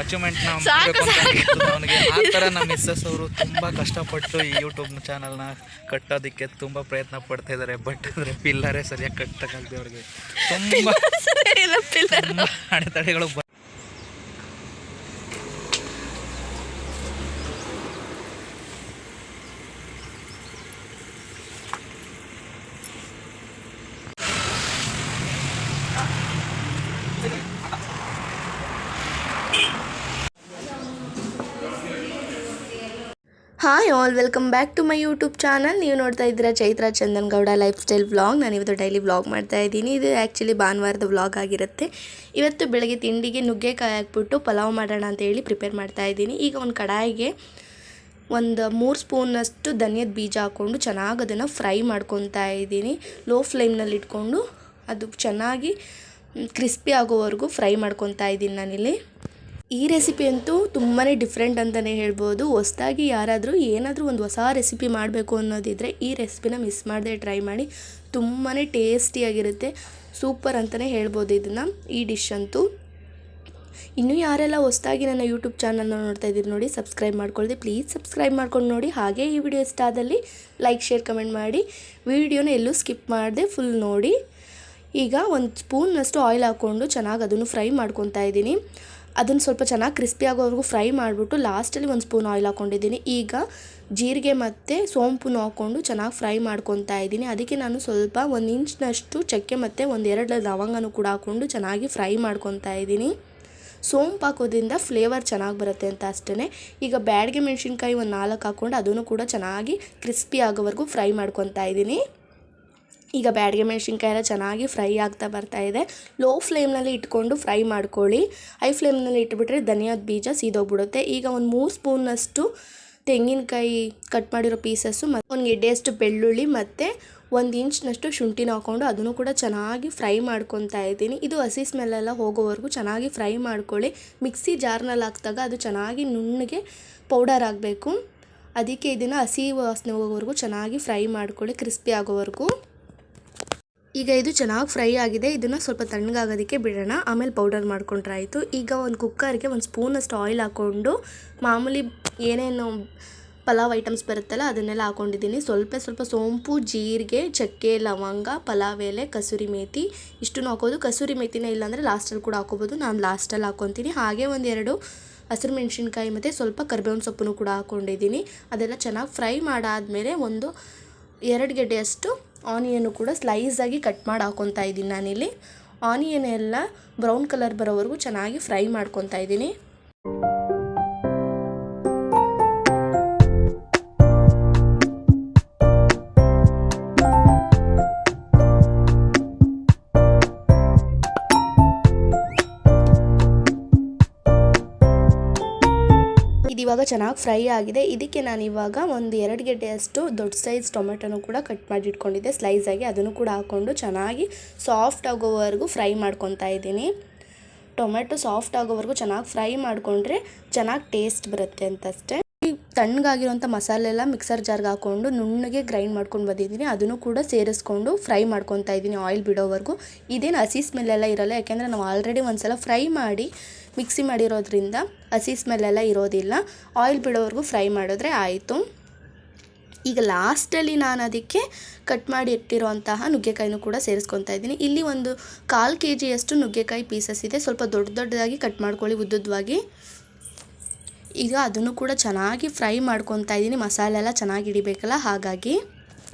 ಅಚೀವ್ಮೆಂಟ್ನ ಮಾಡಬೇಕು ಅಂತ ಅನಿಸ್ತು ಅವನಿಗೆ. ಆ ಥರ ನಮ್ಮ ಮಿಸ್ಸಸ್ ಅವರು ತುಂಬ ಕಷ್ಟಪಟ್ಟು ಈ ಯೂಟ್ಯೂಬ್ ಚಾನಲ್ನ ಕಟ್ಟೋದಕ್ಕೆ ತುಂಬ ಪ್ರಯತ್ನ ಪಡ್ತಾ ಇದ್ದಾರೆ. ಬಟ್ ಅಂದರೆ ಪಿಲ್ಲರೇ ಸರಿಯಾಗಿ ಕಟ್ಟಕ್ಕಾಗದೆ ಅವ್ರಿಗೆ ತುಂಬ ಅಡೆತಡೆಗಳು. Hi all, welcome back to my YouTube channel. ನೀವು ನೋಡ್ತಾ ಇದ್ದೀರಾ Chaitra Chandan Gowda lifestyle vlog. ನಾನು ಇವತ್ತು ಡೈಲಿ ವ್ಲಾಗ್ ಮಾಡ್ತಾ ಇದ್ದೀನಿ. ಇದು ಆ್ಯಕ್ಚುಲಿ ಭಾನುವಾರದ ವ್ಲಾಗ್ ಆಗಿರುತ್ತೆ. ಇವತ್ತು ಬೆಳಗ್ಗೆ ತಿಂಡಿಗೆ ನುಗ್ಗೆಕಾಯಿ ಹಾಕ್ಬಿಟ್ಟು ಪಲಾವ್ ಮಾಡೋಣ ಅಂತ ಹೇಳಿ ಪ್ರಿಪೇರ್ ಮಾಡ್ತಾ ಇದ್ದೀನಿ. ಈಗ ಒಂದು ಕಡಾಯಿಗೆ ಒಂದು 3 ಸ್ಪೂನಷ್ಟು ಧನಿಯದ ಬೀಜ ಹಾಕ್ಕೊಂಡು ಚೆನ್ನಾಗಿ ಅದನ್ನು ಫ್ರೈ ಮಾಡ್ಕೊತಾ ಇದ್ದೀನಿ. ಲೋ ಫ್ಲೇಮ್ನಲ್ಲಿ ಇಟ್ಕೊಂಡು ಅದು ಚೆನ್ನಾಗಿ ಕ್ರಿಸ್ಪಿ ಆಗೋವರೆಗೂ ಫ್ರೈ ಮಾಡ್ಕೊತಾ ಇದ್ದೀನಿ ನಾನಿಲ್ಲಿ. ಈ ರೆಸಿಪಿ ಅಂತೂ ತುಂಬಾ ಡಿಫ್ರೆಂಟ್ ಅಂತಲೇ ಹೇಳ್ಬೋದು. ಹೊಸದಾಗಿ ಯಾರಾದರೂ ಏನಾದರೂ ಒಂದು ಹೊಸ ರೆಸಿಪಿ ಮಾಡಬೇಕು ಅನ್ನೋದಿದ್ದರೆ ಈ ರೆಸಿಪಿನ ಮಿಸ್ ಮಾಡದೆ ಟ್ರೈ ಮಾಡಿ. ತುಂಬಾ ಟೇಸ್ಟಿಯಾಗಿರುತ್ತೆ, ಸೂಪರ್ ಅಂತಲೇ ಹೇಳ್ಬೋದು ಇದನ್ನು, ಈ ಡಿಶ್ ಅಂತೂ. ಇನ್ನೂ ಯಾರೆಲ್ಲ ಹೊಸದಾಗಿ ನನ್ನ ಯೂಟ್ಯೂಬ್ ಚಾನಲ್ನ ನೋಡ್ತಾ ಇದ್ದೀರಿ ನೋಡಿ, ಸಬ್ಸ್ಕ್ರೈಬ್ ಮಾಡ್ಕೊಳ್ಳಿ, ಪ್ಲೀಸ್ ಸಬ್ಸ್ಕ್ರೈಬ್ ಮಾಡ್ಕೊಂಡು ನೋಡಿ. ಹಾಗೆ ಈ ವಿಡಿಯೋ ಇಷ್ಟ ಆದಲ್ಲಿ ಲೈಕ್, ಶೇರ್, ಕಮೆಂಟ್ ಮಾಡಿ. ವಿಡಿಯೋನ ಎಲ್ಲೂ ಸ್ಕಿಪ್ ಮಾಡದೆ ಫುಲ್ ನೋಡಿ. ಈಗ 1 ಸ್ಪೂನ್ನಷ್ಟು ಆಯಿಲ್ ಹಾಕ್ಕೊಂಡು ಚೆನ್ನಾಗಿ ಅದನ್ನು ಫ್ರೈ ಮಾಡ್ಕೊತಾ ಇದ್ದೀನಿ. ಅದನ್ನು ಸ್ವಲ್ಪ ಚೆನ್ನಾಗಿ ಕ್ರಿಸ್ಪಿ ಆಗೋವರೆಗೂ ಫ್ರೈ ಮಾಡಿಬಿಟ್ಟು ಲಾಸ್ಟಲ್ಲಿ 1 ಸ್ಪೂನ್ ಆಯಿಲ್ ಹಾಕ್ಕೊಂಡಿದ್ದೀನಿ. ಈಗ ಜೀರಿಗೆ ಮತ್ತು ಸೋಂಪನ್ನು ಹಾಕ್ಕೊಂಡು ಚೆನ್ನಾಗಿ ಫ್ರೈ ಮಾಡ್ಕೊತಾ ಇದ್ದೀನಿ. ಅದಕ್ಕೆ ನಾನು ಸ್ವಲ್ಪ 1 ಇಂಚ್ನಷ್ಟು ಚಕ್ಕೆ ಮತ್ತು 1-2 ಲವಂಗನೂ ಕೂಡ ಹಾಕ್ಕೊಂಡು ಚೆನ್ನಾಗಿ ಫ್ರೈ ಮಾಡ್ಕೊತಾ ಇದ್ದೀನಿ. ಸೋಂಪು ಹಾಕೋದ್ರಿಂದ ಫ್ಲೇವರ್ ಚೆನ್ನಾಗಿ ಬರುತ್ತೆ ಅಂತ ಅಷ್ಟೇ. ಈಗ ಬ್ಯಾಡಗೆ ಮೆಣಸಿನ್ಕಾಯಿ 1 4 ಹಾಕ್ಕೊಂಡು ಅದನ್ನು ಕೂಡ ಚೆನ್ನಾಗಿ ಕ್ರಿಸ್ಪಿ ಆಗೋವರೆಗೂ ಫ್ರೈ ಮಾಡ್ಕೊತಾ ಇದ್ದೀನಿ. ಈಗ ಬ್ಯಾಡಗೆ ಮೆಣಸಿನ್ಕಾಯಿ ಎಲ್ಲ ಚೆನ್ನಾಗಿ ಫ್ರೈ ಆಗ್ತಾ ಬರ್ತಾಯಿದೆ. ಲೋ ಫ್ಲೇಮ್ನಲ್ಲಿ ಇಟ್ಕೊಂಡು ಫ್ರೈ ಮಾಡ್ಕೊಳ್ಳಿ. ಹೈ ಫ್ಲೇಮ್ನಲ್ಲಿ ಇಟ್ಬಿಟ್ರೆ ಧನಿಯಾದ ಬೀಜ ಸೀದೋಗ್ಬಿಡುತ್ತೆ. ಈಗ 3 ಸ್ಪೂನಷ್ಟು ತೆಂಗಿನಕಾಯಿ ಕಟ್ ಮಾಡಿರೋ ಪೀಸಸ್ಸು ಮತ್ತು 1 ಗೆಡ್ಡೆಯಷ್ಟು ಬೆಳ್ಳುಳ್ಳಿ ಮತ್ತು 1 ಇಂಚ್ನಷ್ಟು ಶುಂಠಿನ ಹಾಕ್ಕೊಂಡು ಅದನ್ನು ಕೂಡ ಚೆನ್ನಾಗಿ ಫ್ರೈ ಮಾಡ್ಕೊತಾ ಇದ್ದೀನಿ. ಇದು ಹಸಿ ಸ್ಮೆಲ್ಲೆಲ್ಲ ಹೋಗೋವರೆಗೂ ಚೆನ್ನಾಗಿ ಫ್ರೈ ಮಾಡ್ಕೊಳ್ಳಿ. ಮಿಕ್ಸಿ ಜಾರ್ನಲ್ಲಿ ಹಾಕಿದಾಗ ಅದು ಚೆನ್ನಾಗಿ ನುಣ್ಣಗೆ ಪೌಡರ್ ಆಗಬೇಕು. ಅದಕ್ಕೆ ಇದನ್ನು ಹಸಿ ವಾಸನೆ ಹೋಗೋವರೆಗೂ ಚೆನ್ನಾಗಿ ಫ್ರೈ ಮಾಡ್ಕೊಳ್ಳಿ, ಕ್ರಿಸ್ಪಿ ಆಗೋವರೆಗೂ. ಈಗ ಇದು ಚೆನ್ನಾಗಿ ಫ್ರೈ ಆಗಿದೆ. ಇದನ್ನು ಸ್ವಲ್ಪ ತಣ್ಣಗಾಗೋದಕ್ಕೆ ಬಿಡೋಣ, ಆಮೇಲೆ ಪೌಡರ್ ಮಾಡ್ಕೊಂಡ್ರೆ ಆಯಿತು. ಈಗ ಒಂದು ಕುಕ್ಕರ್ಗೆ 1 ಸ್ಪೂನಷ್ಟು ಆಯಿಲ್ ಹಾಕ್ಕೊಂಡು ಮಾಮೂಲಿ ಏನೇನು ಪಲಾವ್ ಐಟಮ್ಸ್ ಬರುತ್ತಲ್ಲ ಅದನ್ನೆಲ್ಲ ಹಾಕ್ಕೊಂಡಿದ್ದೀನಿ. ಸ್ವಲ್ಪ ಸೋಂಪು, ಜೀರಿಗೆ, ಚಕ್ಕೆ, ಲವಂಗ, ಪಲಾವ್ ಎಲೆ, ಕಸೂರಿ ಮೇಥಿ ಇಷ್ಟನ್ನು ಹಾಕೋದು. ಕಸೂರಿ ಮೇಥಿನ ಇಲ್ಲಾಂದರೆ ಲಾಸ್ಟಲ್ಲಿ ಕೂಡ ಹಾಕೋಬೋದು. ನಾನು ಲಾಸ್ಟಲ್ಲಿ ಹಾಕ್ಕೊತೀನಿ. ಹಾಗೆ 1-2 ಹಸಿರು ಮೆಣಸಿನ್ಕಾಯಿ ಮತ್ತು ಸ್ವಲ್ಪ ಕರಿಬೇವಿನ ಸೊಪ್ಪನ್ನು ಕೂಡ ಹಾಕ್ಕೊಂಡಿದ್ದೀನಿ. ಅದೆಲ್ಲ ಚೆನ್ನಾಗಿ ಫ್ರೈ ಮಾಡಾದಮೇಲೆ 2 ಗೆಡ್ಡೆಯಷ್ಟು ಆನಿಯನ್ನು ಕೂಡ ಸ್ಲೈಸಾಗಿ ಕಟ್ ಮಾಡಿ ಹಾಕ್ಕೊತಾ ಇದ್ದೀನಿ ನಾನಿಲ್ಲಿ. ಆನಿಯನ್ ಎಲ್ಲ ಬ್ರೌನ್ ಕಲರ್ ಬರೋವರೆಗೂ ಚೆನ್ನಾಗಿ ಫ್ರೈ ಮಾಡ್ಕೊತಾ ಇದ್ದೀನಿ. ಇವಾಗ ಚೆನ್ನಾಗಿ ಫ್ರೈ ಆಗಿದೆ. ಇದಕ್ಕೆ ನಾನು ಇವಾಗ 1-2 ಗೆಡ್ಡೆಯಷ್ಟು ದೊಡ್ಡ ಸೈಜ್ ಟೊಮೆಟೊನೂ ಕೂಡ ಕಟ್ ಮಾಡಿ ಇಟ್ಕೊಂಡಿದ್ದೆ ಸ್ಲೈಸಾಗಿ. ಅದನ್ನು ಕೂಡ ಹಾಕ್ಕೊಂಡು ಚೆನ್ನಾಗಿ ಸಾಫ್ಟ್ ಆಗೋವರೆಗೂ ಫ್ರೈ ಮಾಡ್ಕೊತಾ ಇದ್ದೀನಿ. ಟೊಮೆಟೊ ಸಾಫ್ಟ್ ಆಗೋವರೆಗೂ ಚೆನ್ನಾಗಿ ಫ್ರೈ ಮಾಡಿಕೊಂಡ್ರೆ ಚೆನ್ನಾಗಿ ಟೇಸ್ಟ್ ಬರುತ್ತೆ ಅಂತಷ್ಟೇ. ತಣ್ಣಗಾಗಿರೋಂಥ ಮಸಾಲೆ ಎಲ್ಲ ಮಿಕ್ಸರ್ ಜಾರ್ಗೆ ಹಾಕ್ಕೊಂಡು ನುಣ್ಣಗೆ ಗ್ರೈಂಡ್ ಮಾಡ್ಕೊಂಡು ಬಂದಿದ್ದೀನಿ. ಅದನ್ನು ಕೂಡ ಸೇರಿಸ್ಕೊಂಡು ಫ್ರೈ ಮಾಡ್ಕೊತಾ ಇದ್ದೀನಿ ಆಯಿಲ್ ಬಿಡೋವರೆಗೂ. ಇದೇನು ಹಸಿ ಸ್ಮೆಲ್ಲೆಲ್ಲ ಇರೋಲ್ಲ, ಯಾಕೆಂದರೆ ನಾವು ಆಲ್ರೆಡಿ ಒಂದ್ಸಲ ಫ್ರೈ ಮಾಡಿ ಮಿಕ್ಸಿ ಮಾಡಿರೋದ್ರಿಂದ ಹಸಿ ಸ್ಮೆಲ್ಲೆಲ್ಲ ಇರೋದಿಲ್ಲ. ಆಯಿಲ್ ಬಿಡೋವರೆಗೂ ಫ್ರೈ ಮಾಡಿದ್ರೆ ಆಯಿತು. ಈಗ ಲಾಸ್ಟಲ್ಲಿ ನಾನು ಅದಕ್ಕೆ ಕಟ್ ಮಾಡಿ ಇಟ್ಟಿರೋಂತಹ ನುಗ್ಗೆಕಾಯಿನೂ ಕೂಡ ಸೇರಿಸ್ಕೊತಾ ಇದ್ದೀನಿ. ಇಲ್ಲಿ 1/4 kg ನುಗ್ಗೆಕಾಯಿ ಪೀಸಸ್ ಇದೆ. ಸ್ವಲ್ಪ ದೊಡ್ಡದಾಗಿ ಕಟ್ ಮಾಡ್ಕೊಳ್ಳಿ, ಉದ್ದುದ್ದವಾಗಿ. ಈಗ ಅದನ್ನು ಕೂಡ ಚೆನ್ನಾಗಿ ಫ್ರೈ ಮಾಡ್ಕೊತಾ ಇದ್ದೀನಿ. ಮಸಾಲೆ ಎಲ್ಲ ಚೆನ್ನಾಗಿ ಹಿಡಿಬೇಕಲ್ಲ, ಹಾಗಾಗಿ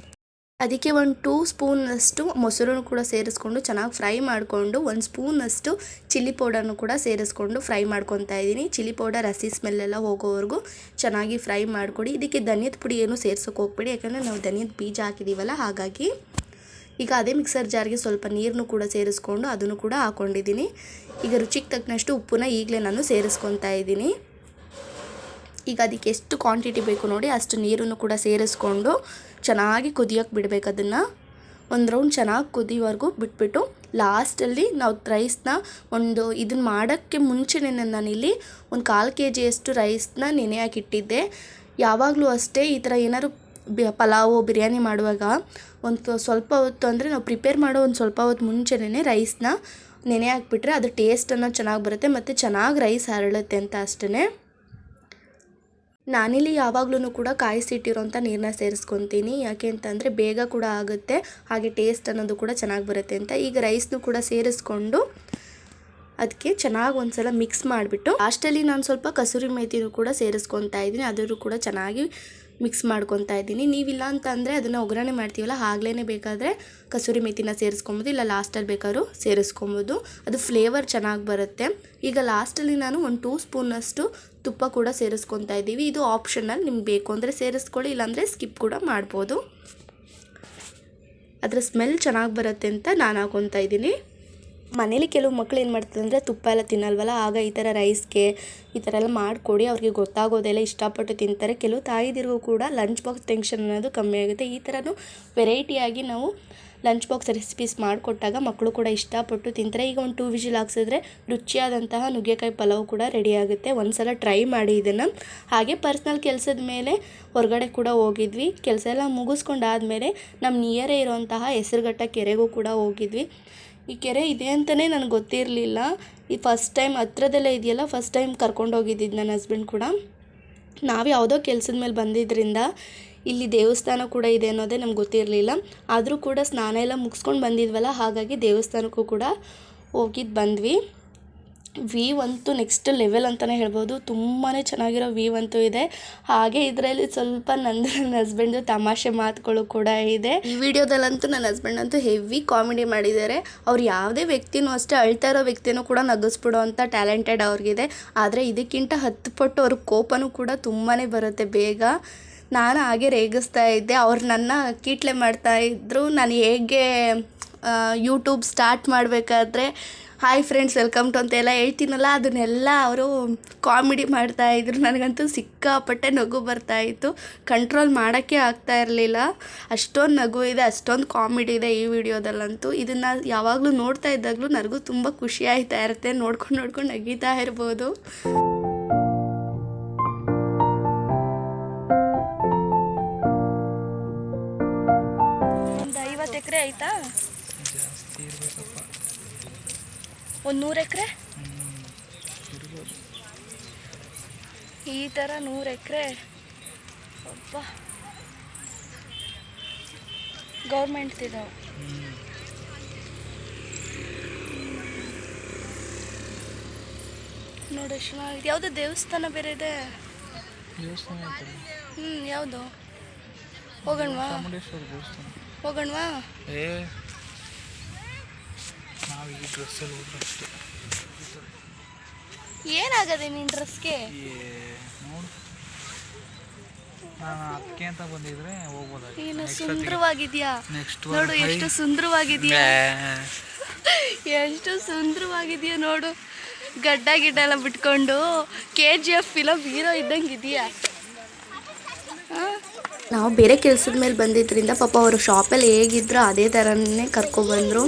ಅದಕ್ಕೆ 2 ಸ್ಪೂನಷ್ಟು ಮೊಸರನ್ನು ಕೂಡ ಸೇರಿಸ್ಕೊಂಡು ಚೆನ್ನಾಗಿ ಫ್ರೈ ಮಾಡಿಕೊಂಡು 1 ಸ್ಪೂನಷ್ಟು ಚಿಲ್ಲಿ ಪೌಡರ್ನು ಕೂಡ ಸೇರಿಸ್ಕೊಂಡು ಫ್ರೈ ಮಾಡ್ಕೊತಾ ಇದ್ದೀನಿ. ಚಿಲ್ಲಿ ಪೌಡರ್ ಹಸಿ ಸ್ಮೆಲ್ಲೆಲ್ಲ ಹೋಗೋವರೆಗೂ ಚೆನ್ನಾಗಿ ಫ್ರೈ ಮಾಡಿಕೊಡಿ. ಇದಕ್ಕೆ ಧನಿಯದ ಪುಡಿ ಏನು ಸೇರ್ಸೋಕೆ ಹೋಗ್ಬೇಡಿ, ಯಾಕಂದರೆ ನಾವು ಧನಿಯದ ಬೀಜ ಹಾಕಿದ್ದೀವಲ್ಲ, ಹಾಗಾಗಿ. ಈಗ ಅದೇ ಮಿಕ್ಸರ್ ಜಾರ್ಗೆ ಸ್ವಲ್ಪ ನೀರನ್ನು ಕೂಡ ಸೇರಿಸ್ಕೊಂಡು ಅದನ್ನು ಕೂಡ ಹಾಕ್ಕೊಂಡಿದ್ದೀನಿ. ಈಗ ರುಚಿಗೆ ತಕ್ಕನಷ್ಟು ಉಪ್ಪನ್ನ ಈಗಲೇ ನಾನು ಸೇರಿಸ್ಕೊತಾ ಇದ್ದೀನಿ. ಈಗ ಅದಕ್ಕೆ ಎಷ್ಟು ಕ್ವಾಂಟಿಟಿ ಬೇಕು ನೋಡಿ ಅಷ್ಟು ನೀರನ್ನು ಕೂಡ ಸೇರಿಸ್ಕೊಂಡು ಚೆನ್ನಾಗಿ ಕುದಿಯೋಕ್ಕೆ ಬಿಡಬೇಕು. ಅದನ್ನು 1 ರೌಂಡ್ ಚೆನ್ನಾಗಿ ಕುದಿಯೋವರೆಗೂ ಬಿಟ್ಬಿಟ್ಟು ಲಾಸ್ಟಲ್ಲಿ ನಾವು ರೈಸ್ನ ಇದನ್ನು ಮಾಡೋಕ್ಕೆ ಮುಂಚೆನೇ ನಾನಿಲ್ಲಿ 1/4 kg ರೈಸ್ನ ನೆನೆ ಹಾಕಿಟ್ಟಿದ್ದೆ. ಯಾವಾಗಲೂ ಅಷ್ಟೇ ಈ ಥರ ಏನಾದ್ರು ಪಲಾವು, ಬಿರಿಯಾನಿ ಮಾಡುವಾಗ ಸ್ವಲ್ಪ ಹೊತ್ತು ಅಂದರೆ ನಾವು ಪ್ರಿಪೇರ್ ಮಾಡೋ ಸ್ವಲ್ಪ ಹೊತ್ತು ಮುಂಚೆನೇ ರೈಸ್ನ ನೆನೆ ಹಾಕ್ಬಿಟ್ರೆ ಅದು ಟೇಸ್ಟ್ ಅನ್ನೋದು ಚೆನ್ನಾಗಿ ಬರುತ್ತೆ ಮತ್ತು ಚೆನ್ನಾಗಿ ರೈಸ್ ಹರಳುತ್ತೆ ಅಂತ ಅಷ್ಟೇ. ನಾನಿಲ್ಲಿ ಯಾವಾಗಲೂ ಕೂಡ ಕಾಯಿಸಿಟ್ಟಿರೋಂಥ ನೀರನ್ನ ಸೇರಿಸ್ಕೊತೀನಿ, ಯಾಕೆ ಅಂತಂದರೆ ಬೇಗ ಕೂಡ ಆಗುತ್ತೆ, ಹಾಗೆ ಟೇಸ್ಟ್ ಅನ್ನೋದು ಕೂಡ ಚೆನ್ನಾಗಿ ಬರುತ್ತೆ ಅಂತ. ಈಗ ರೈಸ್ನು ಕೂಡ ಸೇರಿಸ್ಕೊಂಡು ಅದಕ್ಕೆ ಚೆನ್ನಾಗಿ ಒಂದ್ಸಲ ಮಿಕ್ಸ್ ಮಾಡಿಬಿಟ್ಟು ಲಾಸ್ಟಲ್ಲಿ ನಾನು ಸ್ವಲ್ಪ ಕಸೂರಿ ಮೇಥಿನೂ ಕೂಡ ಸೇರಿಸ್ಕೊತಾ ಇದ್ದೀನಿ, ಅದನ್ನು ಕೂಡ ಚೆನ್ನಾಗಿ ಮಿಕ್ಸ್ ಮಾಡ್ಕೊತಾ ಇದ್ದೀನಿ. ನೀವಿಲ್ಲ ಅಂತಂದರೆ ಅದನ್ನು ಒಗ್ಗರಣೆ ಮಾಡ್ತೀವಲ್ಲ ಆಗಲೇ ಬೇಕಾದರೆ ಕಸೂರಿ ಮೇಥಿನ ಸೇರಿಸ್ಕೊಬೋದು, ಇಲ್ಲ ಲಾಸ್ಟಲ್ಲಿ ಬೇಕಾದ್ರೂ ಸೇರಿಸ್ಕೊಬೋದು, ಅದು ಫ್ಲೇವರ್ ಚೆನ್ನಾಗಿ ಬರುತ್ತೆ. ಈಗ ಲಾಸ್ಟಲ್ಲಿ ನಾನು ಒಂದು 2 ಸ್ಪೂನಷ್ಟು ತುಪ್ಪ ಕೂಡ ಸೇರಿಸ್ಕೊತಾ ಇದ್ದೀವಿ. ಇದು ಆಪ್ಷನಲ್, ನಿಮ್ಗೆ ಬೇಕು ಅಂದರೆ ಸೇರಿಸ್ಕೊಳ್ಳಿ, ಇಲ್ಲಾಂದರೆ ಸ್ಕಿಪ್ ಕೂಡ ಮಾಡ್ಬೋದು. ಅದರ ಸ್ಮೆಲ್ ಚೆನ್ನಾಗಿ ಬರುತ್ತೆ ಅಂತ ನಾನು ಹಾಕೊತಾ ಇದ್ದೀನಿ. ಮನೇಲಿ ಕೆಲವು ಮಕ್ಳು ಏನು ಮಾಡ್ತಾರೆ ಅಂದರೆ ತುಪ್ಪ ಎಲ್ಲ ತಿನ್ನಲ್ವಲ್ಲ, ಆಗ ಈ ಥರ ರೈಸ್ಗೆ ಈ ಥರ ಎಲ್ಲ ಮಾಡಿಕೊಡಿ, ಅವ್ರಿಗೆ ಗೊತ್ತಾಗೋದೆಲ್ಲ ಇಷ್ಟಪಟ್ಟು ತಿಂತಾರೆ. ಕೆಲವು ತಾಯಿದಿರಿಗೂ ಕೂಡ ಲಂಚ್ ಬಾಕ್ಸ್ ಟೆನ್ಷನ್ ಅನ್ನೋದು ಕಮ್ಮಿ ಆಗುತ್ತೆ. ಈ ಥರನೂ ವೆರೈಟಿಯಾಗಿ ನಾವು ಲಂಚ್ ಬಾಕ್ಸ್ ರೆಸಿಪೀಸ್ ಮಾಡಿಕೊಟ್ಟಾಗ ಮಕ್ಕಳು ಕೂಡ ಇಷ್ಟಪಟ್ಟು ತಿಂತಾರೆ. ಈಗ ಒಂದು 2 ವಿಜಿಲ್ ಹಾಕ್ಸಿದ್ರೆ ರುಚಿಯಾದಂತಹ ನುಗ್ಗೆಕಾಯಿ ಪಲಾವ್ ಕೂಡ ರೆಡಿ ಆಗುತ್ತೆ. ಒಂದು ಸಲ ಟ್ರೈ ಮಾಡಿ ಇದನ್ನು. ಹಾಗೆ ಪರ್ಸ್ನಲ್ ಕೆಲಸದ ಮೇಲೆ ಹೊರಗಡೆ ಕೂಡ ಹೋಗಿದ್ವಿ. ಕೆಲಸ ಎಲ್ಲ ಮುಗಿಸ್ಕೊಂಡಾದಮೇಲೆ ನಮ್ಮ ನಿಯರೇ ಇರೋಂತಹ ಹೆಸರುಘಟ್ಟ ಕೆರೆಗೂ ಕೂಡ ಹೋಗಿದ್ವಿ. ಈ ಕೆರೆ ಇದೆ ಅಂತಲೇ ನನಗೆ ಗೊತ್ತಿರಲಿಲ್ಲ. ಈ ಫಸ್ಟ್ ಟೈಮ್ ಹತ್ರದಲ್ಲೇ ಇದೆಯಲ್ಲ, ಫಸ್ಟ್ ಟೈಮ್ ಕರ್ಕೊಂಡೋಗಿದ್ದಿದ್ದು ನನ್ನ ಹಸ್ಬೆಂಡ್ ಕೂಡ. ನಾವು ಯಾವುದೋ ಕೆಲಸದ ಮೇಲೆ ಬಂದಿದ್ದರಿಂದ ಇಲ್ಲಿ ದೇವಸ್ಥಾನ ಕೂಡ ಇದೆ ಅನ್ನೋದೇ ನಮ್ಗೆ ಗೊತ್ತಿರಲಿಲ್ಲ. ಆದರೂ ಕೂಡ ಸ್ನಾನ ಎಲ್ಲ ಮುಗಿಸ್ಕೊಂಡು ಬಂದಿದ್ವಲ್ಲ, ಹಾಗಾಗಿ ದೇವಸ್ಥಾನಕ್ಕೂ ಕೂಡ ಹೋಗಿದ್ದು ಬಂದ್ವಿ. ವ್ಯೂ ಅಂತೂ ನೆಕ್ಸ್ಟ್ ಲೆವೆಲ್ ಅಂತಲೇ ಹೇಳ್ಬೋದು. ತುಂಬಾ ಚೆನ್ನಾಗಿರೋ ವ್ಯೂ ಅಂತೂ ಇದೆ. ಹಾಗೆ ಇದರಲ್ಲಿ ಸ್ವಲ್ಪ ನನ್ನ ಹಸ್ಬೆಂಡು ತಮಾಷೆ ಮಾತುಗಳು ಕೂಡ ಇದೆ. ಈ ವಿಡಿಯೋದಲ್ಲಂತೂ ನನ್ನ ಹಸ್ಬೆಂಡ್ ಅಂತೂ ಹೆವಿ ಕಾಮಿಡಿ ಮಾಡಿದ್ದಾರೆ. ಅವ್ರು ಯಾವುದೇ ವ್ಯಕ್ತಿನೂ ಅಷ್ಟೇ, ಅಳ್ತಾ ಇರೋ ವ್ಯಕ್ತಿನೂ ಕೂಡ ನಗಿಸ್ಬಿಡೋ ಅಂಥ ಟ್ಯಾಲೆಂಟೆಡ್ ಅವ್ರಿಗಿದೆ. ಆದರೆ ಇದಕ್ಕಿಂತ 10 ಪಟ್ಟು ಅವ್ರ ಕೋಪನೂ ಕೂಡ ತುಂಬಾ ಬರುತ್ತೆ ಬೇಗ. ನಾನು ಹಾಗೆ ರೇಗಿಸ್ತಾ ಇದ್ದೆ, ಅವ್ರು ನನ್ನ ಕೀಟ್ಲೆ ಮಾಡ್ತಾಯಿದ್ರು. ನಾನು ಹೇಗೆ ಯೂಟ್ಯೂಬ್ ಸ್ಟಾರ್ಟ್ ಮಾಡಬೇಕಾದ್ರೆ ಹಾಯ್ ಫ್ರೆಂಡ್ಸ್ ವೆಲ್ಕಮ್ ಟು ಅಂತೆಲ್ಲ ಹೇಳ್ತೀನಲ್ಲ, ಅದನ್ನೆಲ್ಲ ಅವರು ಕಾಮಿಡಿ ಮಾಡ್ತಾಯಿದ್ರು. ನನಗಂತೂ ಸಿಕ್ಕಾಪಟ್ಟೆ ನಗು ಬರ್ತಾಯಿತ್ತು, ಕಂಟ್ರೋಲ್ ಮಾಡೋಕ್ಕೆ ಆಗ್ತಾ ಇರಲಿಲ್ಲ. ಅಷ್ಟೊಂದು ನಗು ಇದೆ, ಅಷ್ಟೊಂದು ಕಾಮಿಡಿ ಇದೆ ಈ ವಿಡಿಯೋದಲ್ಲಂತೂ. ಇದನ್ನು ಯಾವಾಗಲೂ ನೋಡ್ತಾ ಇದ್ದಾಗಲೂ ನನಗೂ ತುಂಬ ಖುಷಿ ಆಯ್ತಾ ಇರುತ್ತೆ. ನೋಡ್ಕೊಂಡು ನಗೀತಾ ಇರ್ಬೋದು. ಒಂದು 50 ಎಕರೆ ಆಯಿತಾ? ಜಾಸ್ತಿ ಇರಬೇಕಪ್ಪ, ಒಂದು 100 ಎಕರೆ ಇರ್ಬೋದು. ಈ ಥರ 100 ಎಕರೆ ಒಬ್ಬ ಗೌರ್ಮೆಂಟ್ದಿದ್ದಾವೆ. ನೋಡಿ ಎಷ್ಟು ಚೆನ್ನಾಗಿದೆ. ಯಾವುದೋ ದೇವಸ್ಥಾನ ಬೇರೆ ಇದೆ. ದೇವಸ್ಥಾನ ಐತಲ್ಲ, ಯಾವುದು? ಹೋಗೋಣವಾ? ಚಾಮುಂಡೇಶ್ವರಿ ದೇವಸ್ಥಾನ ಹೋಗೋಣವಾ? ನಾವು ಈ ಡ್ರೆಸ್ಸಲ್ಲಿ ಹೋದ್ರೆ ಅಷ್ಟೇ. ಏನಾಗದೆ ನಿನ್ನ ಡ್ರೆಸ್ಗೆ? ನೋಡು, ನಾನು ಅದಕ್ಕೆ ಅಂತ ಬಂದಿದ್ರೆ ಹೋಗ್ಬೋದಾಗಿ. ಏನು ಸುಂದರವಾಗಿದೆಯಾ ನೆಕ್ಸ್ಟ್ ನೋಡು, ಎಷ್ಟು ಸುಂದರವಾಗಿದೆಯಾ, ಎಷ್ಟು ಸುಂದರವಾಗಿದೆಯಾ ನೋಡು. ಗಡ್ಡ ಗಿಡ್ಡ ಎಲ್ಲ ಬಿಟ್ಕೊಂಡು KGF ಫಿಲಮ್ ಹೀರೋ ಇದ್ದಂಗೆ ಇದೆಯಾ. ನಾವು ಬೇರೆ ಕೆಲಸದ ಮೇಲೆ ಬಂದಿದ್ದರಿಂದ ಪಾಪ ಅವರು ಶಾಪಲ್ಲಿ ಹೇಗಿದ್ರು ಅದೇ ಥರನೇ ಕರ್ಕೊಬಂದರು.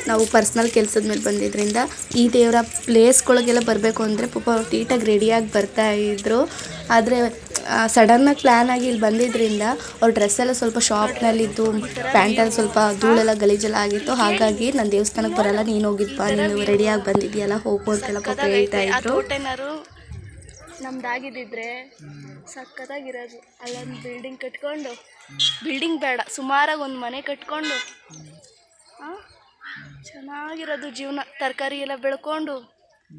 ನಾವು ಪರ್ಸ್ನಲ್ ಕೆಲಸದ ಮೇಲೆ ಬಂದಿದ್ದರಿಂದ ಈ ದೇವರ ಪ್ಲೇಸ್ಗಳಿಗೆಲ್ಲ ಬರಬೇಕು ಅಂದರೆ ಪಾಪ ಅವ್ರು ನೀಟಾಗಿ ರೆಡಿಯಾಗಿ ಬರ್ತಾಯಿದ್ರು. ಆದರೆ ಸಡನ್ನಾಗಿ ಪ್ಲ್ಯಾನ್ ಆಗಿ ಇಲ್ಲಿ ಬಂದಿದ್ದರಿಂದ ಅವ್ರ ಡ್ರೆಸ್ಸೆಲ್ಲ ಸ್ವಲ್ಪ ಶಾಪ್ನಲ್ಲಿದ್ದು, ಪ್ಯಾಂಟಲ್ಲಿ ಸ್ವಲ್ಪ ಧೂಳೆಲ್ಲ ಗಲೀಜೆಲ್ಲ ಆಗಿತ್ತು. ಹಾಗಾಗಿ ನಾನು ದೇವಸ್ಥಾನಕ್ಕೆ ಬರಲ್ಲ, ನೀನು ಹೋಗಿದ್ಬಾ, ನೀನು ರೆಡಿಯಾಗಿ ಬಂದಿದ್ದೀಯಲ್ಲ, ಹೋಗು ಅಂತೆಲ್ಲ ಪಾಪ ಹೇಳ್ತಾಯಿದ್ರು. ನಮ್ದಾಗಿದ್ದಿದ್ರೆ ಸಕ್ಕತ್ತಾಗಿರೋದು. ಅಲ್ಲೊಂದು ಬಿಲ್ಡಿಂಗ್ ಕಟ್ಕೊಂಡು, ಬಿಲ್ಡಿಂಗ್ ಬೇಡ, ಸುಮಾರಾಗಿ ಒಂದು ಮನೆ ಕಟ್ಕೊಂಡು ಚೆನ್ನಾಗಿರೋದು ಜೀವನ. ತರಕಾರಿ ಎಲ್ಲ ಬೆಳ್ಕೊಂಡು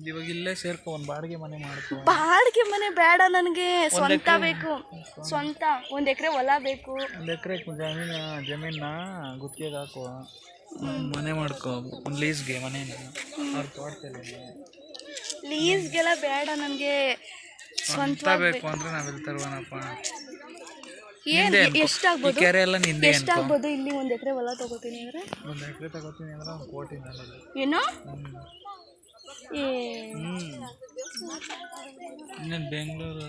ಇವಾಗ ಇಲ್ಲೇ ಸೇರ್ಕೊ, ಒಂದು ಬಾಡಿಗೆ ಮನೆ ಮಾಡ್ಕೊ. ಬಾಡಿಗೆ ಮನೆ ಬೇಡ ನನಗೆ, ಸ್ವಂತ ಬೇಕು. ಸ್ವಂತ 1 ಎಕರೆ ಹೊಲ ಬೇಕು. 1 ಎಕರೆ ಜಮೀನ ಗುತ್ತಿಗೆಗೆ ಹಾಕುವ, ಮನೆ ಮಾಡ್ಕೊ, ಒಂದು ಲೀಸ್ಗೆ ಮನೇನ ಅವ್ರ ತೋಟದಲ್ಲಿ. ಲೀಸ್ಗೆಲ್ಲ ಬೇಡ ನನಗೆ, ಸ್ವಂತ ಬೇಕು ಅಂದ್ರೆ ನಾವೆಲ್ಲಿ ತರುವನಪ್ಪ. ಏನು ಎಷ್ಟಾಗ್ಬೋದು? ಕೆರೆ ಎಲ್ಲ ನಿಂದೆ ಎಷ್ಟಾಗ್ಬೋದು? ಇಲ್ಲಿ 1 ಎಕರೆ ಹೊಲ ತಗೋತೀನಿ ಅಂದ್ರೆ 1 ಎಕರೆ ತಗೋತೀನಿ ಅಂದ್ರೆ 1 ಕೋಟಿ ಮೇಲೆ. ಏನು? ಇನ್ನೇನು ಬೆಂಗಳೂರು.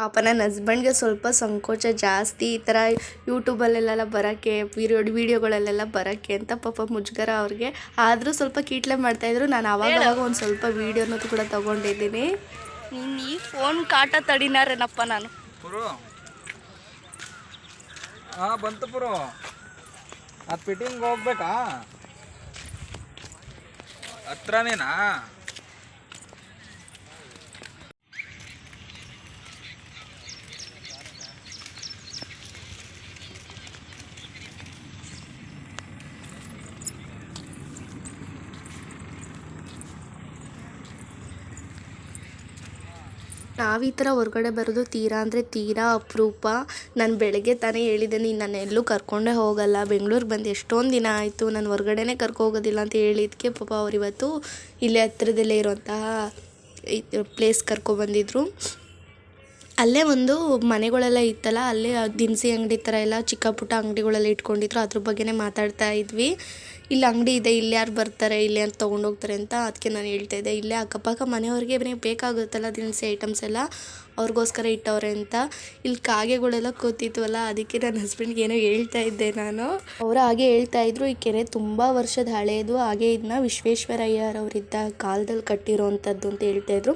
ಪಾಪ ನನ್ನ ಹಸ್ಬೆಂಡ್ಗೆ ಸ್ವಲ್ಪ ಸಂಕೋಚ ಜಾಸ್ತಿ, ಈ ಥರ ಯೂಟ್ಯೂಬಲ್ಲೆಲ್ಲ ಬರೋಕ್ಕೆ, ವೀಡಿಯೋಗಳಲ್ಲೆಲ್ಲ ಬರೋಕ್ಕೆ ಅಂತ ಪಾಪ ಮುಜುಗರ ಅವ್ರಿಗೆ. ಆದರೂ ಸ್ವಲ್ಪ ಕೀಟ್ಲೆ ಮಾಡ್ತಾಯಿದ್ರು. ನಾನು ಆವಾಗ ಒಂದು ಸ್ವಲ್ಪ ವೀಡಿಯೋನೂ ಕೂಡ ತೊಗೊಂಡಿದ್ದೀನಿ. ನೀನು ಈ ಫೋನ್ ಕಾಟ ತಡಿನಾರೇನಪ್ಪ ನಾನು. ಬಂತು ಪುರೋ ಅದು ಫಿಟ್ಟಿಂಗ್ ಹೋಗ್ಬೇಕಾ ಹತ್ರನೇನಾ? ನಾವು ಈ ಥರ ಹೊರಗಡೆ ಬರೋದು ತೀರಾ ಅಂದರೆ ತೀರಾ ಅಪರೂಪ. ನಾನು ಬೆಳಗ್ಗೆ ತಾನೇ ಹೇಳಿದ್ದೆ, ನೀನು ನಾನು ಎಲ್ಲೂ ಕರ್ಕೊಂಡೇ ಹೋಗಲ್ಲ, ಬೆಂಗಳೂರಿಗೆ ಬಂದು ಎಷ್ಟೊಂದು ದಿನ ಆಯಿತು, ನಾನು ಹೊರಗಡೆನೇ ಹೋಗೋದಿಲ್ಲ ಅಂತ ಹೇಳಿದ್ದಕ್ಕೆ ಪಾಪ ಅವ್ರು ಇವತ್ತು ಇಲ್ಲೇ ಹತ್ರದಲ್ಲೇ ಇರೋಂತಹ ಪ್ಲೇಸ್ ಕರ್ಕೊಬಂದಿದ್ರು. ಅಲ್ಲೇ ಒಂದು ಮನೆಗಳೆಲ್ಲ ಇತ್ತಲ್ಲ, ಅಲ್ಲೇ ದಿನಸಿ ಅಂಗಡಿ ಥರ ಎಲ್ಲ ಚಿಕ್ಕ ಪುಟ್ಟ ಅಂಗಡಿಗಳೆಲ್ಲ ಇಟ್ಕೊಂಡಿದ್ರು. ಅದ್ರ ಬಗ್ಗೆನೇ ಮಾತಾಡ್ತಾ ಇದ್ವಿ. ಇಲ್ಲಿ ಅಂಗಡಿ ಇದೆ, ಇಲ್ಲಿ ಯಾರು ಬರ್ತಾರೆ, ಇಲ್ಲಿ ಅಂತ ತೊಗೊಂಡೋಗ್ತಾರೆ ಅಂತ. ಅದಕ್ಕೆ ನಾನು ಹೇಳ್ತಾಯಿದ್ದೆ, ಇಲ್ಲೇ ಅಕ್ಕಪಕ್ಕ ಮನೆಯವ್ರಿಗೆ ಬೇಕಾಗುತ್ತಲ್ಲ ದಿನಸಿ ಐಟಮ್ಸ್ ಎಲ್ಲ, ಅವ್ರಿಗೋಸ್ಕರ ಇಟ್ಟವ್ರೆ ಅಂತ. ಇಲ್ಲಿ ಕಾಗೆಗಳೆಲ್ಲ ಕೂತಿದ್ವಲ್ಲ, ಅದಕ್ಕೆ ನನ್ನ ಹಸ್ಬೆಂಡ್ಗೆ ಏನೋ ಹೇಳ್ತಾ ಇದ್ದೆ ನಾನು. ಅವರು ಹಾಗೆ ಹೇಳ್ತಾಯಿದ್ರು, ಈ ಕೆರೆ ತುಂಬ ವರ್ಷದ ಹಳೆಯದು, ಹಾಗೆ ಇದನ್ನ ವಿಶ್ವೇಶ್ವರಯ್ಯರವರಿದ್ದ ಕಾಲದಲ್ಲಿ ಕಟ್ಟಿರೋವಂಥದ್ದು ಅಂತ ಹೇಳ್ತಾಯಿದ್ರು.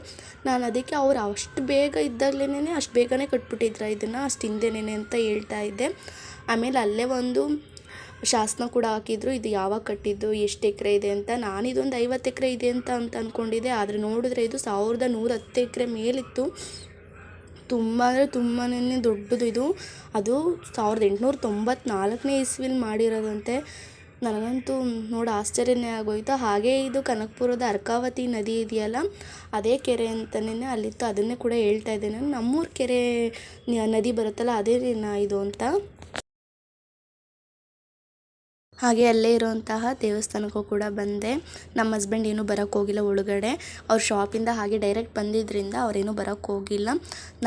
ನಾನು ಅದಕ್ಕೆ ಅವ್ರು ಅಷ್ಟು ಬೇಗ ಇದ್ದಾಗಲೇ ಅಷ್ಟು ಬೇಗನೆ ಕಟ್ಬಿಟ್ಟಿದ್ರ ಇದನ್ನು, ಅಷ್ಟು ಹಿಂದೆನೇ ಅಂತ ಹೇಳ್ತಾ ಇದ್ದೆ. ಆಮೇಲೆ ಅಲ್ಲೇ ಒಂದು ಶಾಸನ ಕೂಡ ಹಾಕಿದ್ರು, ಇದು ಯಾವಾಗ ಕಟ್ಟಿದ್ದು, ಎಷ್ಟು ಎಕರೆ ಇದೆ ಅಂತ. ನಾನಿದೊಂದು 50 ಎಕರೆ ಇದೆ ಅಂತ ಅಂದ್ಕೊಂಡಿದ್ದೆ, ಆದರೆ ನೋಡಿದ್ರೆ ಇದು 1110 ಎಕರೆ ಮೇಲಿತ್ತು. ತುಂಬ ಅಂದರೆ ತುಂಬಾ ದೊಡ್ಡದು ಇದು. ಅದು 1894ನೇ ಇಸ್ವಿಲಿ ಮಾಡಿರೋದಂತೆ. ನನಗಂತೂ ನೋಡಿ ಆಶ್ಚರ್ಯನೇ ಆಗೋಯ್ತು. ಹಾಗೆ ಇದು ಕನಕಪುರದ ಅರ್ಕಾವತಿ ನದಿ ಇದೆಯಲ್ಲ, ಅದೇ ಕೆರೆ ಅಂತಲೇ ಅಲ್ಲಿತ್ತು. ಅದನ್ನೇ ಕೂಡ ಹೇಳ್ತಾ ಇದ್ದೆ ನಾನು, ನಮ್ಮೂರ ಕೆರೆ ನದಿ ಬರುತ್ತಲ್ಲ ಅದೇ ಇದು ಅಂತ. ಹಾಗೆ ಅಲ್ಲೇ ಇರೋಂತಹ ದೇವಸ್ಥಾನಕ್ಕೂ ಕೂಡ ಬಂದೆ. ನಮ್ಮ ಹಸ್ಬೆಂಡ್ ಏನೂ ಬರೋಕ್ಕೆ ಹೋಗಿಲ್ಲ ಒಳಗಡೆ, ಅವ್ರ ಶಾಪಿಂದ ಹಾಗೆ ಡೈರೆಕ್ಟ್ ಬಂದಿದ್ದರಿಂದ ಅವರೇನೂ ಬರೋಕ್ಕೆ ಹೋಗಿಲ್ಲ.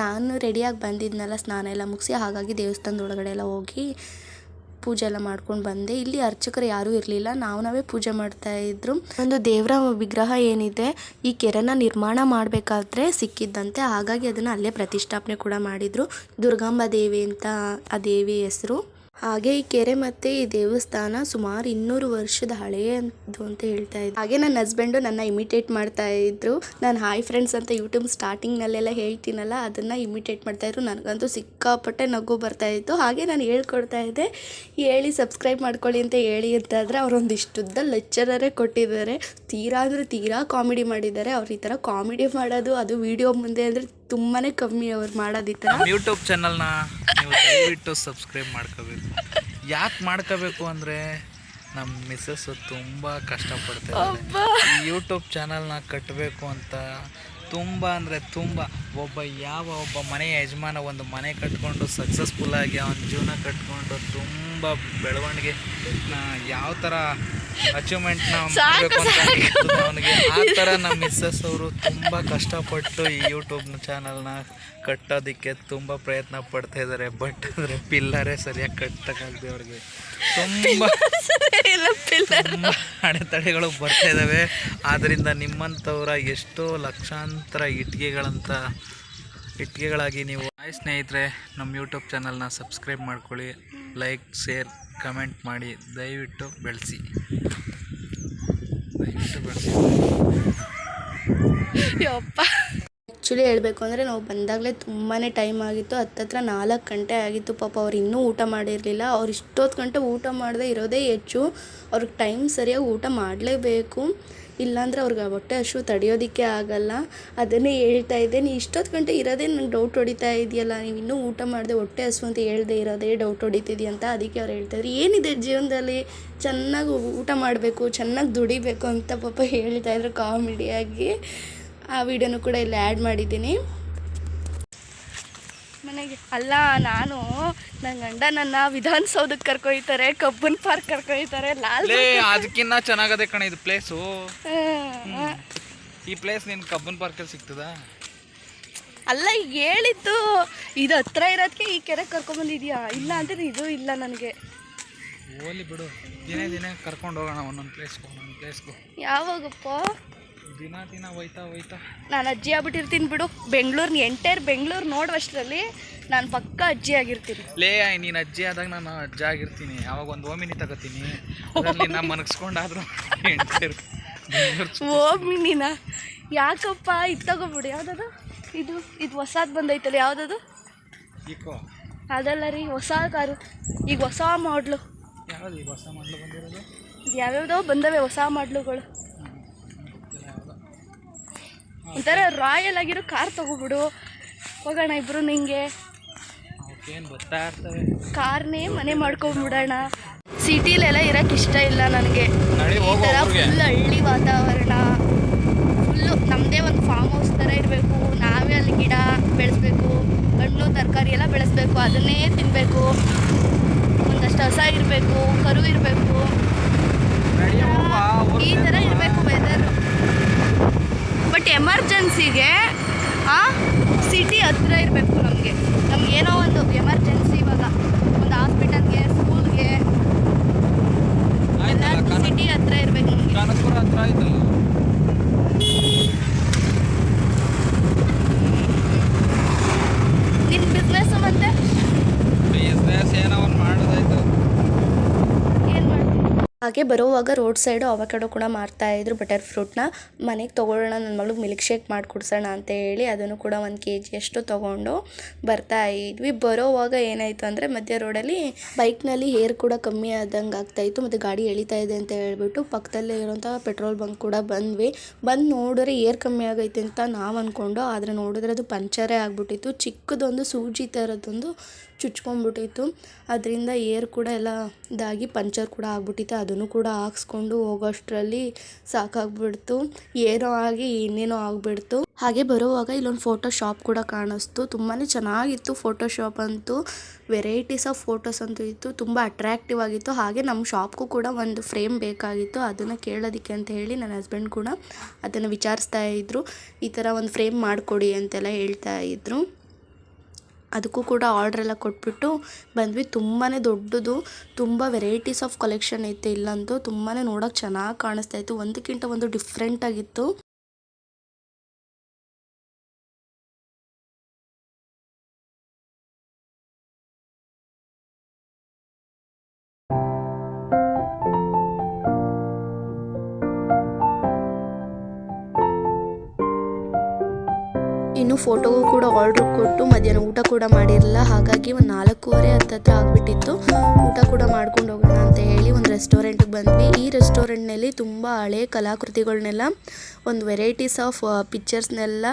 ನಾನು ರೆಡಿಯಾಗಿ ಬಂದಿದ್ನಲ್ಲ, ಸ್ನಾನ ಎಲ್ಲ ಮುಗಿಸಿ, ಹಾಗಾಗಿ ದೇವಸ್ಥಾನದ ಒಳಗಡೆ ಎಲ್ಲ ಹೋಗಿ ಪೂಜೆ ಎಲ್ಲ ಮಾಡ್ಕೊಂಡು ಬಂದೆ. ಇಲ್ಲಿ ಅರ್ಚಕರು ಯಾರೂ ಇರಲಿಲ್ಲ, ನಾವೇ ಪೂಜೆ ಮಾಡ್ತಾಯಿದ್ರು. ಒಂದು ದೇವರ ವಿಗ್ರಹ ಏನಿದೆ ಈ ಕೆರೆನ ನಿರ್ಮಾಣ ಮಾಡಬೇಕಾದ್ರೆ ಸಿಕ್ಕಿದ್ದಂತೆ, ಹಾಗಾಗಿ ಅದನ್ನು ಅಲ್ಲೇ ಪ್ರತಿಷ್ಠಾಪನೆ ಕೂಡ ಮಾಡಿದರು. ದುರ್ಗಾಂಬ ದೇವಿ ಅಂತ ಆ ದೇವಿ ಹೆಸರು. ಹಾಗೆ ಈ ಕೆರೆ ಮತ್ತು ಈ ದೇವಸ್ಥಾನ ಸುಮಾರು 200 ವರ್ಷದ ಹಳೆಯದು ಅಂತ ಹೇಳ್ತಾ ಇದ್ರು. ಹಾಗೆ ನನ್ನ ಹಸ್ಬೆಂಡು ನನ್ನ ಇಮಿಟೇಟ್ ಮಾಡ್ತಾ ಇದ್ರು. ನಾನು ಹಾಯ್ ಫ್ರೆಂಡ್ಸ್ ಅಂತ ಯೂಟ್ಯೂಬ್ ಸ್ಟಾರ್ಟಿಂಗ್ನಲ್ಲೆಲ್ಲ ಹೇಳ್ತೀನಲ್ಲ, ಅದನ್ನು ಇಮಿಟೇಟ್ ಮಾಡ್ತಾಯಿದ್ರು. ನನಗಂತೂ ಸಿಕ್ಕಾಪಟ್ಟೆ ನಗು ಬರ್ತಾಯಿತ್ತು. ಹಾಗೆ ನಾನು ಹೇಳ್ಕೊಡ್ತಾ ಇದ್ದೆ, ಹೇಳಿ ಸಬ್ಸ್ಕ್ರೈಬ್ ಮಾಡ್ಕೊಳ್ಳಿ ಅಂತ ಹೇಳಿ ಅಂತಾದರೆ ಅವರೊಂದಿಷ್ಟುದ್ದ ಲೆಕ್ಚರರೇ ಕೊಟ್ಟಿದ್ದಾರೆ. ತೀರಾ ಅಂದರೆ ತೀರಾ ಕಾಮಿಡಿ ಮಾಡಿದ್ದಾರೆ. ಅವ್ರು ಈ ಥರ ಕಾಮಿಡಿ ಮಾಡೋದು, ಅದು ವಿಡಿಯೋ ಮುಂದೆ ಅಂದರೆ ತುಂಬಾ ಕಮ್ಮಿ ಅವ್ರು ಮಾಡೋದು. ಈ ಥರ ಯೂಟ್ಯೂಬ್ ಚಾನಲ್ನ ನೀವು ದಯವಿಟ್ಟು ಸಬ್ಸ್ಕ್ರೈಬ್ ಮಾಡ್ಕೋಬೇಕು. ಯಾಕೆ ಮಾಡ್ಕೋಬೇಕು ಅಂದರೆ ನಮ್ಮ ಮಿಸ್ಸಸ್ಸು ತುಂಬ ಕಷ್ಟಪಡ್ತಾರೆ ಈ ಯೂಟ್ಯೂಬ್ ಚಾನಲ್ನ ಕಟ್ಟಬೇಕು ಅಂತ. ತುಂಬ ಅಂದರೆ ತುಂಬ ಒಬ್ಬ ಮನೆಯ ಯಜಮಾನ ಒಂದು ಮನೆ ಕಟ್ಕೊಂಡು ಸಕ್ಸಸ್ಫುಲ್ಲಾಗಿ ಅವನ ಜೀವನ ಕಟ್ಕೊಂಡು ತುಂಬ ಬೆಳವಣಿಗೆ ಯಾವ ಥರ ಅಚೀವ್ಮೆಂಟ್ನ ಮಾಡಬೇಕು ಅಂತ ಅವನಿಗೆ, ಆ ಥರ ನಮ್ಮ ಮಿಸ್ಸಸ್ ಅವರು ತುಂಬ ಕಷ್ಟಪಟ್ಟು ಈ ಯೂಟ್ಯೂಬ್ನ ಚಾನಲ್ನ ಕಟ್ಟೋದಕ್ಕೆ ತುಂಬ ಪ್ರಯತ್ನ ಪಡ್ತಾ ಇದ್ದಾರೆ. ಬಟ್ ಅಂದರೆ ಪಿಲ್ಲರೇ ಸರಿಯಾಗಿ ಕಟ್ಟಕ್ಕಾಗದೆ ಅವ್ರಿಗೆ ತುಂಬ ಅಡೆತಡೆಗಳು ಬರ್ತಾ ಇದ್ದಾವೆ. ಆದ್ದರಿಂದ ನಿಮ್ಮಂಥವರ ಎಷ್ಟೋ ಲಕ್ಷಾಂತರ ಇಟ್ಟಿಗೆಗಳಾಗಿ ನೀವು ಸ್ನೇಹಿತರೆ ನಮ್ಮ ಯೂಟ್ಯೂಬ್ ಚಾನಲ್ನ ಸಬ್ಸ್ಕ್ರೈಬ್ ಮಾಡ್ಕೊಳ್ಳಿ, ಲೈಕ್, ಶೇರ್, ಕಮೆಂಟ್ ಮಾಡಿ, ದಯವಿಟ್ಟು ಬೆಳೆಸಿ. ಆ್ಯಕ್ಚುಲಿ ಹೇಳಬೇಕು ಅಂದರೆ ನಾವು ಬಂದಾಗಲೇ ತುಂಬಾ ಟೈಮ್ ಆಗಿತ್ತು. ಹತ್ತತ್ರ 4 ಗಂಟೆ ಆಗಿತ್ತು. ಪಾಪ ಅವ್ರು ಇನ್ನೂ ಊಟ ಮಾಡಿರಲಿಲ್ಲ. ಅವ್ರು ಇಷ್ಟೊತ್ತು ಗಂಟೆ ಊಟ ಮಾಡದೆ ಇರೋದೇ ಹೆಚ್ಚು. ಅವ್ರಿಗೆ ಟೈಮ್ ಸರಿಯಾಗಿ ಊಟ ಮಾಡಲೇಬೇಕು, ಇಲ್ಲಾಂದರೆ ಅವ್ರಿಗೆ ಹೊಟ್ಟೆ ಹಸಿವು ತಡೆಯೋದಕ್ಕೆ ಆಗಲ್ಲ. ಅದನ್ನೇ ಹೇಳ್ತಾ ಇದ್ದೆ, ನೀ ಇಷ್ಟೊತ್ತು ಗಂಟೆ ಇರೋದೇ ನಂಗೆ ಡೌಟ್ ಹೊಡಿತಾ ಇದೆಯಲ್ಲ, ನೀವು ಇನ್ನೂ ಊಟ ಮಾಡಿದೆ ಹೊಟ್ಟೆ ಹಸಿವು ಅಂತ ಹೇಳ್ದೆ ಇರೋದೇ ಡೌಟ್ ಹೊಡಿತಿದ್ಯಾ ಅಂತ. ಅದಕ್ಕೆ ಅವ್ರು ಹೇಳ್ತಾಯಿದ್ರು, ಏನಿದೆ ಜೀವನದಲ್ಲಿ, ಚೆನ್ನಾಗಿ ಊಟ ಮಾಡಬೇಕು, ಚೆನ್ನಾಗಿ ದುಡಿಬೇಕು ಅಂತ ಪಾಪ ಹೇಳ್ತಾಯಿದ್ರು ಕಾಮಿಡಿಯಾಗಿ. ಆ ವಿಡಿಯೋನು ಕೂಡ ಇಲ್ಲಿ ಆ್ಯಡ್ ಮಾಡಿದ್ದೀನಿ ಮನೆಗೆ. ಅಲ್ಲ, ನಾನು ನನ್ನ ಗಂಡ ನನ್ನ ವಿಧಾನಸೌಧಕ್ಕೆ ಕರ್ಕೊಯ್ತಾರೆ, ಕಬ್ಬನ್ ಪಾರ್ಕ್ ಕರ್ಕೊಯ್ತಾರೆ, ಅದಕ್ಕಿಂತ ಚೆನ್ನಾಗದೆ ಕಣ ಇದು ಪ್ಲೇಸು. ಈ ಪ್ಲೇಸ್ ನಿನ್ ಕಬ್ಬನ್ ಪಾರ್ಕಲ್ಲಿ ಸಿಗ್ತದಾ? ಅಲ್ಲ, ಹೇಳಿದ್ದು ಇದು ಹತ್ರ ಇರೋದಕ್ಕೆ ಈ ಕೆರೆ ಕರ್ಕೊಂಬಂದಿದ್ಯಾ, ಇಲ್ಲ ಅಂದರೆ ಇದು ಇಲ್ಲ ನನಗೆ. ಹೋಲಿ ಬಿಡು, ದಿನೇ ಕರ್ಕೊಂಡು ಹೋಗೋಣ ಒಂದೊಂದು ಪ್ಲೇಸ್ಗೂ. ಯಾವಾಗಪ್ಪ? ದಿನ ಹೋಯ್ತಾ ನಾನು ಅಜ್ಜಿ ಆಗ್ಬಿಟ್ಟಿರ್ತೀನಿ ಬಿಡು. ಎಂಟೈರ್ ಬೆಂಗಳೂರು ನೋಡುವಷ್ಟರಲ್ಲಿ ನಾನು ಪಕ್ಕ ಅಜ್ಜಿ ಆಗಿರ್ತೀನಿ. ನೀನು ಅಜ್ಜಿ ಆದಾಗ ನಾನು ಅಜ್ಜ ಆಗಿರ್ತೀನಿ. ಅವಾಗ ಒಂದು ಓಮಿನಿ ತಗೋತೀನಿ, ನಾನು ಮನಗಿಸ್ಕೊಂಡಾದ್ರು ಓಮಿನಿನ ಯಾಕಪ್ಪ? ಇದು ತಗೋಬಿಡು. ಯಾವುದದು? ಇದು ಹೊಸದು ಬಂದೈತಲ್ಲ, ಯಾವುದದು? ಈಕೋ ಅದಲ್ಲ ರೀ, ಹೊಸ ಕಾರು, ಈಗ ಹೊಸ ಮಾಡ್ಲು. ಯಾವ್ದು ಈಗ ಹೊಸ ಮಾಡಲು ಬಂದಿರೋದು? ಯಾವ್ಯಾವ್ದೋ ಬಂದವೆ ಹೊಸ ಮಾಡ್ಲುಗಳು. ಒಂಥರ ರಾಯಲ್ ಆಗಿರೋ ಕಾರ್ ತಗೋಬಿಡು, ಹೋಗೋಣ ಇಬ್ರು. ನಿಂಗೆ ಏನು ಬರ್ತಾ ಇರ್ತವೆ, ಕಾರ್ನೇ ಮನೆ ಮಾಡ್ಕೊಂಡ್ಬಿಡೋಣ. ಸಿಟಿಲೆಲ್ಲ ಇರೋಕ್ಕೆ ಇಷ್ಟ ಇಲ್ಲ ನನಗೆ. ಈ ಥರ ಫುಲ್ ಹಳ್ಳಿ ವಾತಾವರಣ, ಫುಲ್ಲು ನಮ್ಮದೇ ಒಂದು ಫಾರ್ಮ್ ಹೌಸ್ ಥರ ಇರಬೇಕು. ನಾವೇ ಅಲ್ಲಿ ಗಿಡ ಬೆಳೆಸ್ಬೇಕು, ಹಣ್ಣು ತರಕಾರಿ ಎಲ್ಲ ಬೆಳೆಸ್ಬೇಕು, ಅದನ್ನೇ ತಿನ್ನಬೇಕು. ಒಂದಷ್ಟು ಹಸ ಇರಬೇಕು, ಕರು ಇರಬೇಕು, ಈ ಥರ ಇರಬೇಕು ವೆದರ್. ಬಟ್ ಎಮರ್ಜೆನ್ಸಿಗೆ ಸಿಟಿ ಹತ್ರ ಇರಬೇಕು. ನಮ್ಗೆ ಏನೋ ಒಂದು ಎಮರ್ಜೆನ್ಸಿ, ಇವಾಗ ಒಂದು ಹಾಸ್ಪಿಟಲ್ಗೆ, ಸ್ಕೂಲ್ಗೆ, ಸಿಟಿ ಹತ್ರ ಇರಬೇಕು ನಮಗೆ. ಕಾನಪುರ ಹತ್ರ ಆಯ್ತಲ್ಲ. ನಿನ್ನ ಬಿಸ್ನೆಸ್ಸು ಮತ್ತೆ ಬಿಸ್ನೆಸ್ ಏನೋ ಒಂದು ಮಾಡೋದಾಯ್ತು. ಏನು ಮಾಡ್ತೀನಿ? ಹಾಗೆ ಬರೋವಾಗ ರೋಡ್ ಸೈಡು ಅವಕಾಡೋ ಕೂಡ ಮಾರ್ತಾಯಿದ್ರು, ಬಟರ್ ಫ್ರೂಟ್ನ. ಮನೆಗೆ ತೊಗೊಳ್ಳೋಣ, ನನ್ನ ಮಗಳಿಗೆ ಮಿಲ್ಕ್ ಶೇಕ್ ಮಾಡಿ ಕುಡ್ಸೋಣ ಅಂತ ಹೇಳಿ ಅದನ್ನು ಕೂಡ 1 kg ಅಷ್ಟು ತೊಗೊಂಡು ಬರ್ತಾ ಇದ್ವಿ. ಬರೋವಾಗ ಏನಾಯಿತು ಅಂದರೆ ಮಧ್ಯ ರೋಡಲ್ಲಿ ಬೈಕ್ನಲ್ಲಿ ಏರ್ ಕೂಡ ಕಮ್ಮಿ ಆದಂಗೆ ಆಗ್ತಾಯಿತ್ತು, ಮತ್ತು ಗಾಡಿ ಎಳಿತಾ ಇದೆ ಅಂತ ಹೇಳ್ಬಿಟ್ಟು ಪಕ್ಕದಲ್ಲೇ ಇರೋಂಥ ಪೆಟ್ರೋಲ್ ಬಂಕ್ ಕೂಡ ಬಂದು ನೋಡಿದ್ರೆ ಏರ್ ಕಮ್ಮಿ ಆಗೈತೆ ಅಂತ ನಾವು ಅಂದ್ಕೊಂಡು, ಆದರೆ ನೋಡಿದ್ರೆ ಅದು ಪಂಚರೇ ಆಗಿಬಿಟ್ಟಿತ್ತು. ಚಿಕ್ಕದೊಂದು ಸೂಜಿ ಥರದ್ದೊಂದು ಚುಚ್ಕೊಂಡ್ಬಿಟ್ಟಿತ್ತು. ಅದರಿಂದ ಏರ್ ಕೂಡ ಎಲ್ಲ ಇದಾಗಿ ಪಂಚರ್ ಕೂಡ ಆಗಿಬಿಟ್ಟಿತ್ತು. ಅದನ್ನು ಕೂಡ ಹಾಕ್ಸ್ಕೊಂಡು ಹೋಗೋಷ್ಟರಲ್ಲಿ ಸಾಕಾಗ್ಬಿಡ್ತು. ಏನೋ ಆಗಿ ಇನ್ನೇನೋ ಆಗಿಬಿಡ್ತು. ಹಾಗೆ ಬರುವಾಗ ಇಲ್ಲೊಂದು ಫೋಟೋ ಶಾಪ್ ಕೂಡ ಕಾಣಿಸ್ತು. ತುಂಬಾ ಚೆನ್ನಾಗಿತ್ತು ಫೋಟೋ ಶಾಪ್ ಅಂತೂ. ವೆರೈಟೀಸ್ ಆಫ್ ಫೋಟೋಸ್ ಅಂತೂ ಇತ್ತು, ತುಂಬ ಅಟ್ರ್ಯಾಕ್ಟಿವ್ ಆಗಿತ್ತು. ಹಾಗೆ ನಮ್ಮ ಶಾಪ್ಗೂ ಕೂಡ ಒಂದು ಫ್ರೇಮ್ ಬೇಕಾಗಿತ್ತು. ಅದನ್ನು ಕೇಳೋದಕ್ಕೆ ಅಂತ ಹೇಳಿ ನನ್ನ ಹಸ್ಬೆಂಡ್ ಕೂಡ ಅದನ್ನು ವಿಚಾರಿಸ್ತಾ ಇದ್ದರು. ಈ ಥರ ಒಂದು ಫ್ರೇಮ್ ಮಾಡಿಕೊಡಿ ಅಂತೆಲ್ಲ ಹೇಳ್ತಾ ಇದ್ದರು. ಅದಕ್ಕೂ ಕೂಡ ಆರ್ಡ್ರೆಲ್ಲ ಕೊಟ್ಬಿಟ್ಟು ಬಂದ್ವಿ. ತುಂಬಾ ದೊಡ್ಡದು, ತುಂಬ ವೆರೈಟೀಸ್ ಆಫ್ ಕಲೆಕ್ಷನ್ ಐತೆ ಇಲ್ಲಂತೂ. ತುಂಬಾ ನೋಡೋಕೆ ಚೆನ್ನಾಗಿ ಕಾಣಿಸ್ತಾ ಇತ್ತು, ಒಂದಕ್ಕಿಂತ ಒಂದು ಡಿಫ್ರೆಂಟ್ ಆಗಿತ್ತು. ಇನ್ನು ಫೋಟೋಗೂ ಕೂಡ ಆರ್ಡ್ರ್ ಕೊಟ್ಟು ಮಧ್ಯಾಹ್ನ ಊಟ ಕೂಡ ಮಾಡಿರಲಿಲ್ಲ. ಹಾಗಾಗಿ ಒಂದು 4:15 ಹತ್ತತ್ರ ಆಗಿಬಿಟ್ಟಿತ್ತು. ಊಟ ಕೂಡ ಮಾಡ್ಕೊಂಡು ಹೋಗೋಣ ಅಂತ ಹೇಳಿ ಒಂದು ರೆಸ್ಟೋರೆಂಟ್ಗೆ ಬಂದ್ವಿ. ಈ ರೆಸ್ಟೋರೆಂಟ್ನಲ್ಲಿ ತುಂಬ ಹಳೆ ಕಲಾಕೃತಿಗಳನ್ನೆಲ್ಲ, ಒಂದು ವೆರೈಟೀಸ್ ಆಫ್ ಪಿಕ್ಚರ್ಸ್ನೆಲ್ಲ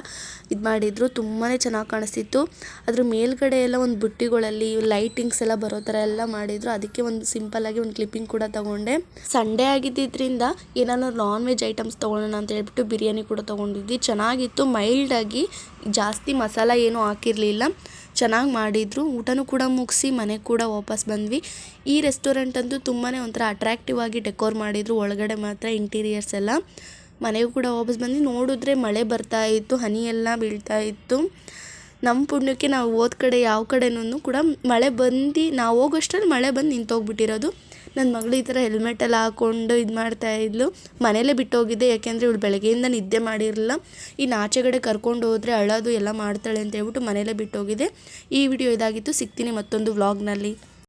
ಇದು ಮಾಡಿದರು. ತುಂಬಾ ಚೆನ್ನಾಗಿ ಕಾಣಿಸ್ತಿತ್ತು. ಅದ್ರ ಮೇಲ್ಗಡೆ ಎಲ್ಲ ಒಂದು ಬುಟ್ಟಿಗಳಲ್ಲಿ ಲೈಟಿಂಗ್ಸ್ ಎಲ್ಲ ಬರೋ ಥರ ಎಲ್ಲ ಮಾಡಿದರು. ಅದಕ್ಕೆ ಒಂದು ಸಿಂಪಲ್ಲಾಗಿ ಒಂದು ಕ್ಲಿಪ್ಪಿಂಗ್ ಕೂಡ ತೊಗೊಂಡೆ. ಸಂಡೇ ಆಗಿದ್ದರಿಂದ ಏನಾದ್ರು ನಾನ್ ವೆಜ್ ಐಟಮ್ಸ್ ತೊಗೊಳ್ಳೋಣ ಅಂತ ಹೇಳ್ಬಿಟ್ಟು ಬಿರಿಯಾನಿ ಕೂಡ ತೊಗೊಂಡಿದ್ವಿ. ಚೆನ್ನಾಗಿತ್ತು, ಮೈಲ್ಡಾಗಿ, ಜಾಸ್ತಿ ಮಸಾಲ ಏನೂ ಹಾಕಿರಲಿಲ್ಲ, ಚೆನ್ನಾಗಿ ಮಾಡಿದರು. ಊಟನೂ ಕೂಡ ಮುಗಿಸಿ ಮನೆಗೆ ಕೂಡ ವಾಪಸ್ ಬಂದ್ವಿ. ಈ ರೆಸ್ಟೋರೆಂಟ್ ಅಂತೂ ತುಂಬಾ ಒಂಥರ ಅಟ್ರ್ಯಾಕ್ಟಿವ್ ಆಗಿ ಡೆಕೋರ್ ಮಾಡಿದರು. ಒಳಗಡೆ ಮಾತ್ರ ಇಂಟೀರಿಯರ್ಸ್ ಎಲ್ಲ. ಮನೆಗೂ ಕೂಡ ವಾಪಸ್ ಬಂದು ನೋಡಿದ್ರೆ ಮಳೆ ಬರ್ತಾ ಇತ್ತು, ಹನಿ ಎಲ್ಲ ಬೀಳ್ತಾ ಇತ್ತು. ನಮ್ಮ ಪುಣ್ಯಕ್ಕೆ ನಾವು ಹೋದ ಕಡೆ ಯಾವ ಕಡೆನೂ ಕೂಡ ಮಳೆ ಬಂದು ನಾವು ಹೋಗೋಷ್ಟರಲ್ಲಿ ಮಳೆ ಬಂದು ನಿಂತೋಗ್ಬಿಟ್ಟಿರೋದು. ನನ್ನ ಮಗಳು ಈ ಥರ ಹೆಲ್ಮೆಟೆಲ್ಲ ಹಾಕ್ಕೊಂಡು ಇದು ಮಾಡ್ತಾಯಿದ್ಲು. ಮನೇಲೇ ಬಿಟ್ಟೋಗಿದ್ದೆ, ಯಾಕೆಂದರೆ ಇವಳು ಬೆಳಗ್ಗೆಯಿಂದ ನಿದ್ದೆ ಮಾಡಿರಲಿಲ್ಲ. ಇನ್ನು ಆಚೆಗಡೆ ಕರ್ಕೊಂಡು ಹೋದರೆ ಅಳೋದು ಎಲ್ಲ ಮಾಡ್ತಾಳೆ ಅಂತ ಹೇಳ್ಬಿಟ್ಟು ಮನೇಲೇ ಬಿಟ್ಟೋಗಿದೆ. ಈ ವಿಡಿಯೋ ಇದಾಗಿತ್ತು. ಸಿಗ್ತೀನಿ ಮತ್ತೊಂದು ವ್ಲಾಗ್ನಲ್ಲಿ.